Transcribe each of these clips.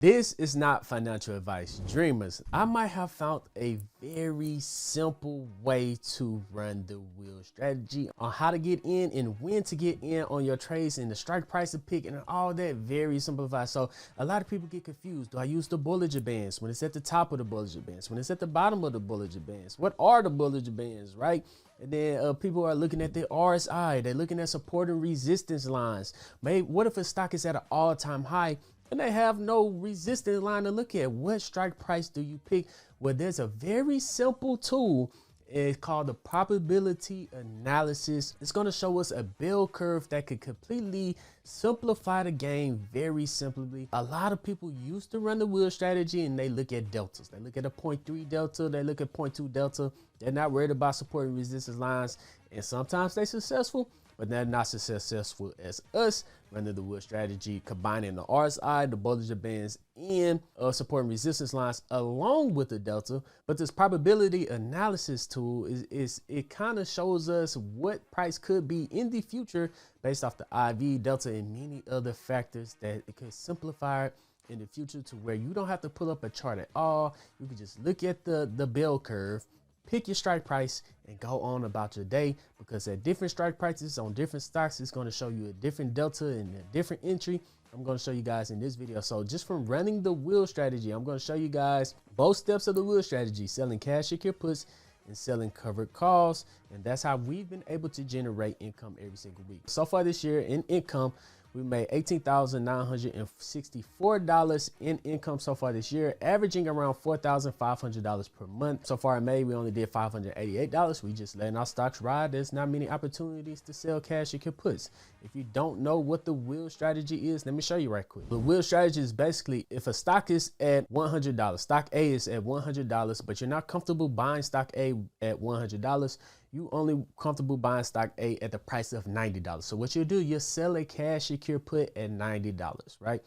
This is not financial advice, dreamers. I might have found a very simple way to run the wheel strategy on how to get in and when to get in on your trades and the strike price to pick and all that. Very simplified. So a lot of people get confused. Do I use the Bollinger Bands when it's at the top of the Bollinger Bands? When it's at the bottom of the Bollinger Bands? What are the Bollinger Bands, right? And then people are looking at the RSI. They're looking at support and resistance lines. Maybe what if a stock is at an all-time high and they have no resistance line to look at? What strike price do you pick? Well, there's a very simple tool. It's called the probability analysis. It's going to show us a bell curve that could completely simplify the game very simply. A lot of people used to run the wheel strategy and they look at deltas. They look at a 0.3 delta. They look at 0.2 delta. They're not worried about support and resistance lines. And sometimes they're successful, but they're not as successful as us running the wheel strategy, combining the RSI, the Bollinger Bands, and support and resistance lines along with the delta. But this probability analysis tool it kind of shows us what price could be in the future based off the IV, delta, and many other factors that it could simplify it in the future to where you don't have to pull up a chart at all. You can just look at the bell curve, pick your strike price, and go on about your day, because at different strike prices on different stocks, it's going to show you a different delta and a different entry. I'm going to show you guys in this video. So just from running the wheel strategy, I'm going to show you guys both steps of the wheel strategy: selling cash secure puts and selling covered calls. And that's how we've been able to generate income every single week. So far this year in income, we made $18,964 in income so far this year, averaging around $4,500 per month. So far in May, we only did $588. We just letting our stocks ride. There's not many opportunities to sell cash secure puts. If you don't know what the wheel strategy is, let me show you right quick. The wheel strategy is basically if a stock is at $100, stock A is at $100, but you're not comfortable buying stock A at $100, you only comfortable buying stock A at the price of $90. So what you'll do, you'll sell a cash secure put at $90, right?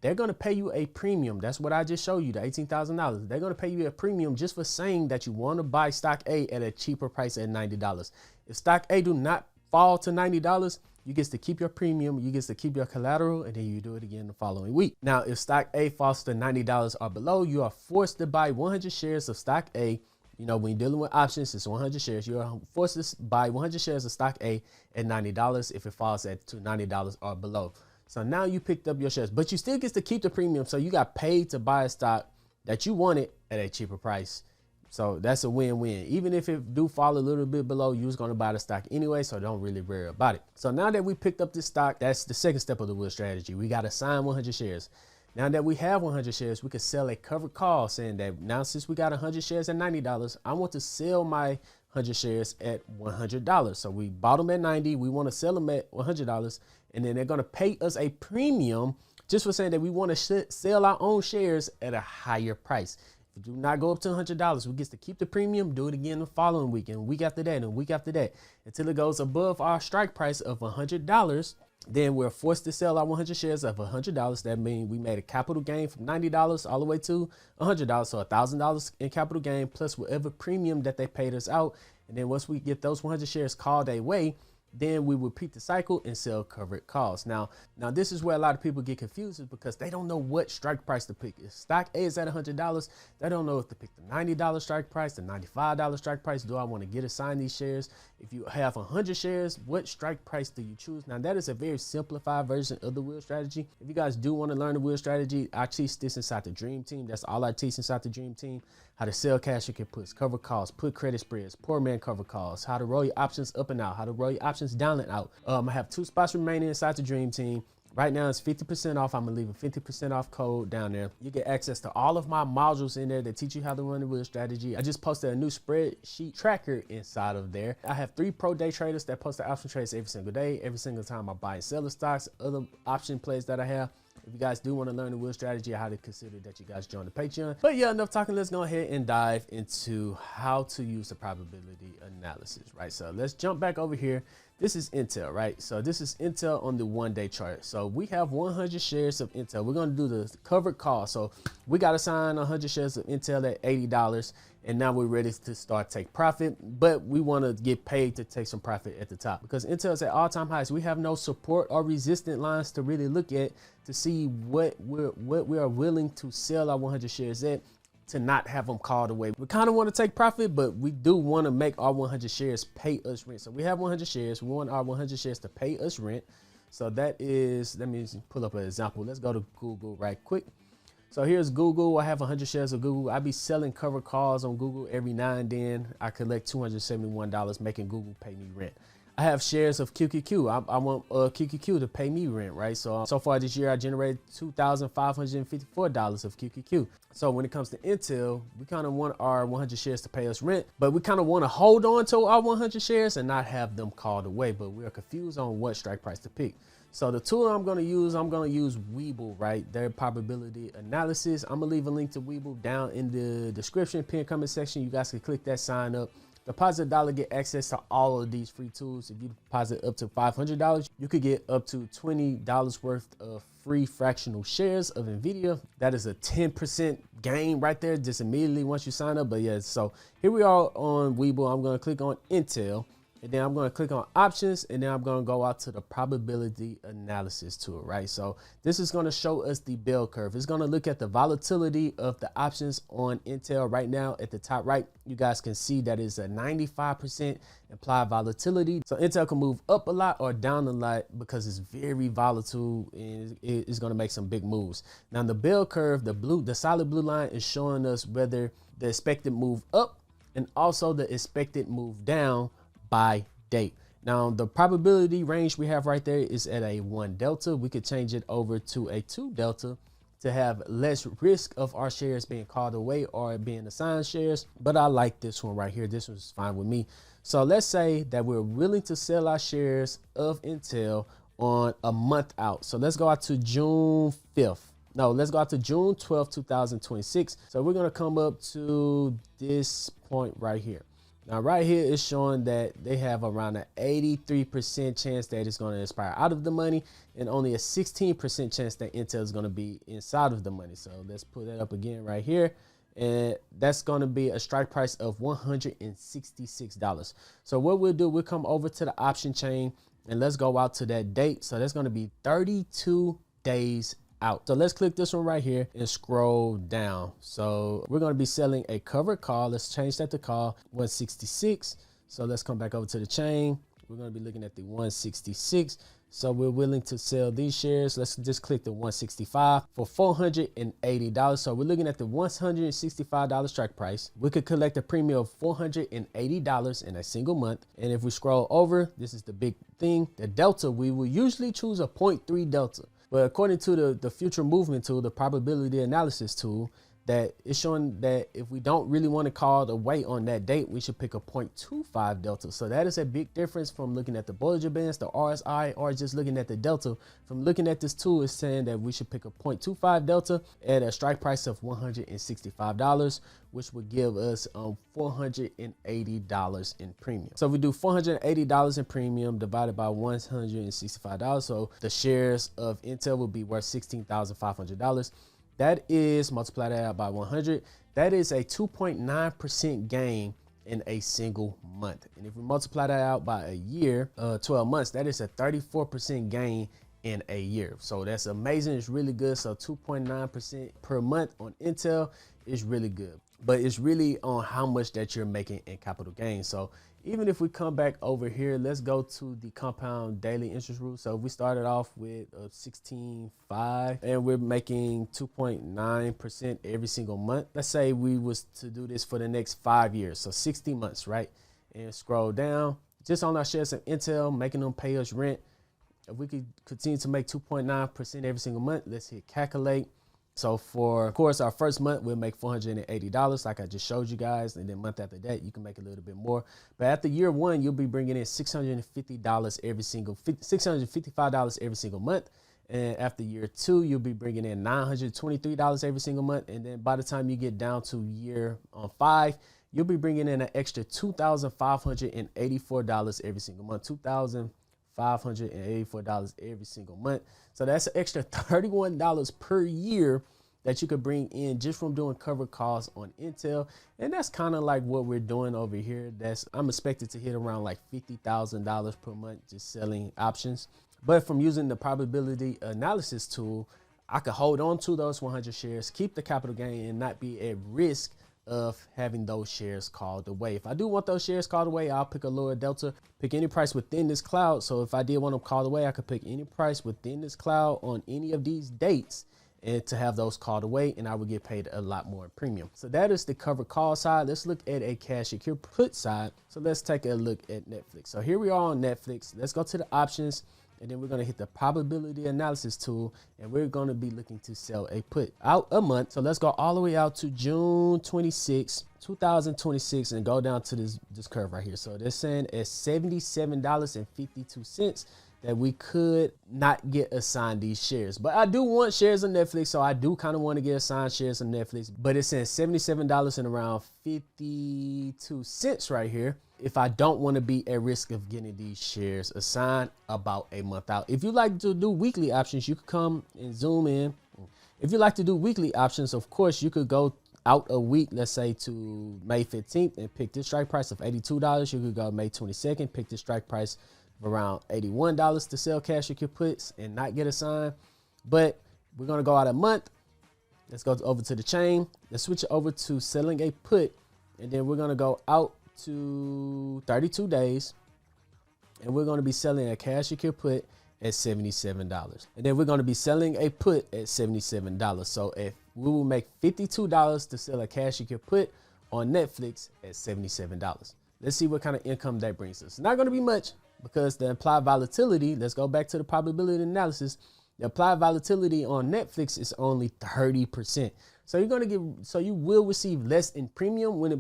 They're going to pay you a premium. That's what I just showed you, the $18,000. They're going to pay you a premium just for saying that you want to buy stock A at a cheaper price at $90. If stock A do not fall to $90, you get to keep your premium, you get to keep your collateral, and then you do it again the following week. Now, if stock A falls to $90 or below, you are forced to buy 100 shares of stock A. You know, when you're dealing with options, it's 100 shares. You're forced to buy 100 shares of stock A at $90 if it falls to $90 or below. So now you picked up your shares, but you still get to keep the premium. So you got paid to buy a stock that you wanted at a cheaper price. So that's a win-win. Even if it do fall a little bit below, you're just going to buy the stock anyway, so don't really worry about it. So now that we picked up this stock, that's the second step of the wheel strategy. We got to sign 100 shares. Now that we have 100 shares, we can sell a covered call saying that now since we got 100 shares at $90, I want to sell my 100 shares at $100. So we bought them at $90. We want to sell them at $100. And then they're going to pay us a premium just for saying that we want to sell our own shares at a higher price. If you do not go up to $100, we get to keep the premium, do it again the following week, and week after that, and week after that, until it goes above our strike price of $100. Then we're forced to sell our 100 shares of $100. That means we made a capital gain from $90 all the way to $100. So $1,000 in capital gain plus whatever premium that they paid us out. And then once we get those 100 shares called away, then we repeat the cycle and sell covered calls. Now this is where a lot of people get confused, is because they don't know what strike price to pick. If stock A is at $100, they don't know if to pick the $90 strike price, the $95 strike price. Do I want to get assigned these shares? If you have 100 shares, what strike price do you choose? Now that is a very simplified version of the wheel strategy. If you guys do want to learn the wheel strategy, I teach this inside the Dream Team. That's all I teach inside the Dream Team. How to sell cash secure puts, cover calls, put credit spreads, poor man cover calls, how to roll your options up and out, how to roll your options down and out. I have 2 spots remaining inside the Dream Team. Right now it's 50% off. I'm gonna leave a 50% off code down there. You get access to all of my modules in there that teach you how to run the wheel strategy. I just posted a new spreadsheet tracker inside of there. I have 3 pro day traders that post the option trades every single day. Every single time I buy and sell the stocks, other option plays that I have. If you guys do want to learn the wheel strategy, I highly consider that you guys join the Patreon. But yeah, enough talking. Let's go ahead and dive into how to use the probability analysis, right? So let's jump back over here This is Intel, right? So this is Intel on the 1-day chart. So we have 100 shares of Intel. We're going to do the covered call. So we got to sign 100 shares of Intel at $80. And now we're ready to start take profit, but we want to get paid to take some profit at the top because Intel is at all-time highs. We have no support or resistance lines to really look at to see what we are willing to sell our 100 shares at, to not have them called away. We kind of want to take profit, but we do want to make our 100 shares pay us rent. So we have 100 shares. We want our 100 shares to pay us rent. So that is, let me pull up an example. Let's go to Google right quick. So here's Google. I have 100 shares of Google. I be selling cover calls on Google every now and then. I collect $271, making Google pay me rent. I have shares of QQQ. I want QQQ to pay me rent, right? So far this year, I generated $2,554 of QQQ. So when it comes to Intel, we kind of want our 100 shares to pay us rent, but we kind of want to hold on to our 100 shares and not have them called away, but we are confused on what strike price to pick. So the tool I'm going to use Webull, right? Their probability analysis. I'm going to leave a link to Webull down in the description, pinned comment section. You guys can click that, sign up. Deposit $1, get access to all of these free tools. If you deposit up to $500, you could get up to $20 worth of free fractional shares of NVIDIA. That is a 10% gain right there just immediately once you sign up. But yeah, so here we are on Webull. I'm going to click on Intel. And then I'm going to click on options, and then I'm going to go out to the probability analysis tool, right? So this is going to show us the bell curve. It's going to look at the volatility of the options on Intel right now. At the top right, you guys can see that is a 95% implied volatility. So Intel can move up a lot or down a lot because it's very volatile and it's going to make some big moves. Now the bell curve, the solid blue line is showing us whether the expected move up and also the expected move down by date. Now the probability range we have right there is at a 1 delta. We could change it over to a 2 delta to have less risk of our shares being called away or being assigned shares. But I like this one right here. This one's fine with me. So let's say that we're willing to sell our shares of Intel on a month out. So let's go out to June 5th. No, let's go out to June 12th, 2026. So we're going to come up to this point right here. Now, right here is showing that they have around an 83% chance that it's going to expire out of the money and only a 16% chance that Intel is going to be inside of the money. So let's put that up again right here. And that's going to be a strike price of $166. So what we'll do, we'll come over to the option chain and let's go out to that date. So that's going to be 32 days out. So let's click this one right here and scroll down. So we're going to be selling a covered call. Let's change that to call 166. So let's come back over to the chain. We're going to be looking at the 166. So we're willing to sell these shares. Let's just click the 165 for $480. So we're looking at the $165 strike price. We could collect a premium of $480 in a single month. And if we scroll over, this is the big thing, the delta, we will usually choose a 0.3 delta. But according to the future movement tool, the probability analysis tool, that it's showing that if we don't really want to call away on that date, we should pick a 0.25 delta. So that is a big difference from looking at the Bollinger Bands, the RSI, or just looking at the delta. From looking at this tool, it's saying that we should pick a 0.25 delta at a strike price of $165, which would give us $480 in premium. So if we do $480 in premium divided by $165, so the shares of Intel will be worth $16,500. That is, multiply that out by 100. That is a 2.9% gain in a single month. And if we multiply that out by a year, 12 months, that is a 34% gain in a year. So that's amazing. It's really good. So 2.9% per month on Intel is really good. But it's really on how much that you're making in capital gains. So even if we come back over here, let's go to the compound daily interest rule. So we started off with 16.5 and we're making 2.9% every single month. Let's say we was to do this for the next 5 years. So 60 months, right? And scroll down just on our shares of Intel, making them pay us rent. If we could continue to make 2.9% every single month, let's hit calculate. So for, of course, our first month, we'll make $480 like I just showed you guys. And then month after that, you can make a little bit more. But after year one, you'll be bringing in $655 every single month. And after year two, you'll be bringing in $923 every single month. And then by the time you get down to year 5, you'll be bringing in an extra $2,584 every single month. $2,584 every single month. So that's an extra $31 per year that you could bring in just from doing covered calls on Intel. And that's kind of like what we're doing over here. I'm expected to hit around like $50,000 per month just selling options. But from using the probability analysis tool, I could hold on to those 100 shares, keep the capital gain, and not be at risk of having those shares called away. If I do want those shares called away, I'll pick a lower delta, pick any price within this cloud. So if I did want them called away, I could pick any price within this cloud on any of these dates and to have those called away, and I would get paid a lot more premium. So that is the covered call side. Let's look at a cash secure put side. So let's take a look at Netflix. So here we are on Netflix. Let's go to the options, and then we're going to hit the probability analysis tool, and we're going to be looking to sell a put out a month. So let's go all the way out to June 26, 2026, and go down to this curve right here. So they're saying at $77.52 that we could not get assigned these shares. But I do want shares of Netflix, so I do kind of want to get assigned shares of Netflix. But it's saying $77 and around 52 cents right here if I don't want to be at risk of getting these shares assigned about a month out. If you like to do weekly options, you could come and zoom in. If you like to do weekly options, of course, you could go out a week, let's say to May 15th, and pick this strike price of $82. You could go May 22nd, pick the strike price of around $81 to sell cash secure puts and not get assigned. But we're going to go out a month. Let's go over to the chain. Let's switch it over to selling a put, and then we're going to go out to 32 days, and we're going to be selling a cash secure put at $77, and then we're going to be selling a put at $77. So if we will make $52 to sell a cash secure put on Netflix at $77. Let's see what kind of income that brings us. Not going to be much, because the implied volatility, let's go back to the probability analysis. The applied volatility on Netflix is only 30%. So you're going to you will receive less in premium when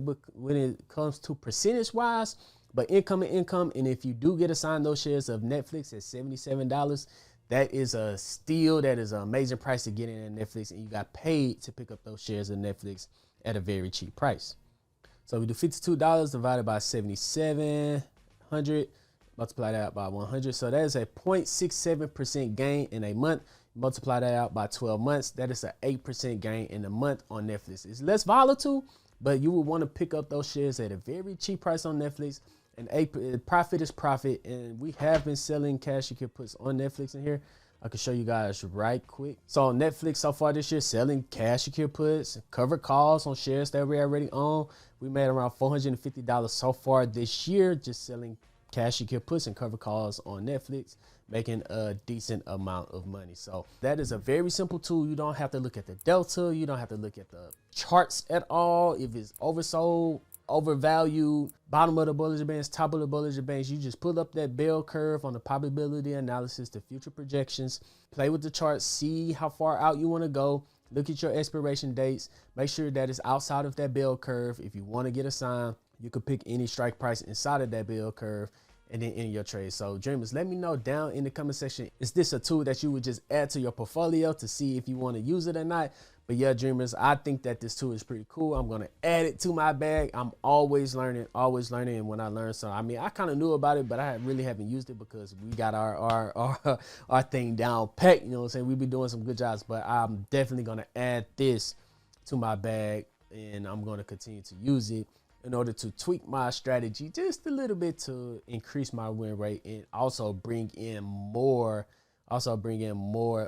it comes to percentage wise, but income and income. And if you do get assigned those shares of Netflix at $77, that is a steal. That is an amazing price to get in at Netflix, and you got paid to pick up those shares of Netflix at a very cheap price. So we do $52 divided by 7,700. Multiply that out by 100. So that is a 0.67% gain in a month. Multiply that out by 12 months. That is an 8% gain in a month on Netflix. It's less volatile, but you would want to pick up those shares at a very cheap price on Netflix. And profit is profit. And we have been selling cash secure puts on Netflix in here. I can show you guys right quick. So on Netflix so far this year, selling cash secure puts, covered calls on shares that we already own. We made around $450 so far this year just selling cash secure puts and cover calls on Netflix, making a decent amount of money. So that is a very simple tool. You don't have to look at the delta. You don't have to look at the charts at all. If it's oversold, overvalued, bottom of the Bollinger Bands, top of the Bollinger Bands, you just pull up that bell curve on the probability analysis, the future projections, play with the charts, see how far out you want to go. Look at your expiration dates. Make sure that it's outside of that bell curve. If you want to get assigned, you could pick any strike price inside of that bell curve and then in your trade. So dreamers, let me know down in the comment section, is this a tool that you would just add to your portfolio to see if you want to use it or not? But yeah, dreamers, I think that this tool is pretty cool. I'm going to add it to my bag. I'm always learning. And when I learn something, I mean, I kind of knew about it, but I really haven't used it because we got our thing down packed. You know what I'm saying? We've been doing some good jobs, but I'm definitely going to add this to my bag, and I'm going to continue to use it in order to tweak my strategy just a little bit to increase my win rate and also bring in more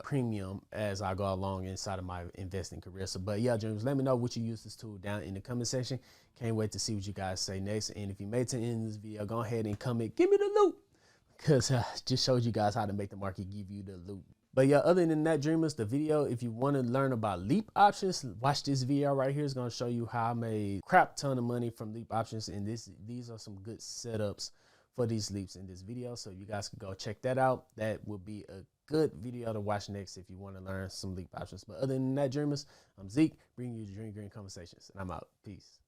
premium as I go along inside of my investing career. So, but yeah, dreamers, let me know what you use this tool down in the comment section. Can't wait to see what you guys say next. And if you made it to the end of this video, go ahead and comment, give me the loot, because I just showed you guys how to make the market give you the loot. But yeah, other than that, dreamers, the video, if you want to learn about leap options, watch this video right here. It's going to show you how I made crap ton of money from leap options. And these are some good setups for these leaps in this video. So you guys can go check that out. That will be a good video to watch next if you want to learn some leap options. But other than that, dreamers, I'm Zeke, bringing you Dream Green Conversations, and I'm out. Peace.